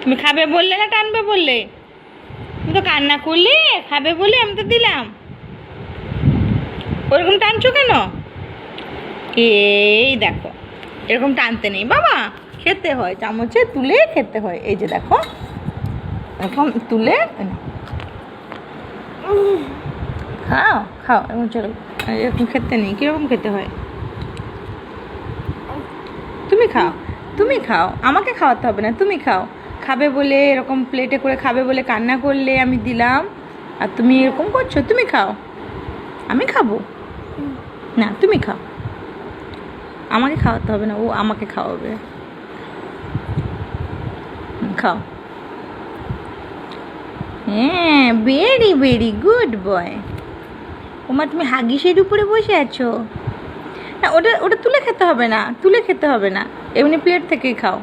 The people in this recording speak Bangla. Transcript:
তুমি খাবে বললে না টানবে বললে? তুমি তো কান্না করলে খাবে বলে আমি তো দিলাম। ওরকম টানছো কেন? এই দেখো, এরকম টানতে নেই বাবা, খেতে হয়, চামচে তুলে খেতে হয়। এই যে দেখো, এরকম তুলে খাও খাও, এরকম চলো, এরকম খেতে নেই। কীরকম খেতে হয়? তুমি খাও, তুমি খাও, আমাকে খাওয়াতে হবে না, তুমি খাও। খাবে বলে এরকম প্লেটে করে খাবে বলে কান্না করলে আমি দিলাম, আর তুমি এরকম করছো। তুমি খাও, আমি খাবো না, তুমি খাও। আমাকে খাওয়াতে হবে না, ও আমাকে খাওয়াবে। খাও। হ্যাঁ, ভেরি ভেরি গুড বয়। ওমা, তুমি হাগিসের উপরে বসে আছো? না, ওটা ওটা তুলে খেতে হবে না, তুলে খেতে হবে না, এমনি প্লেট থেকেই খাও।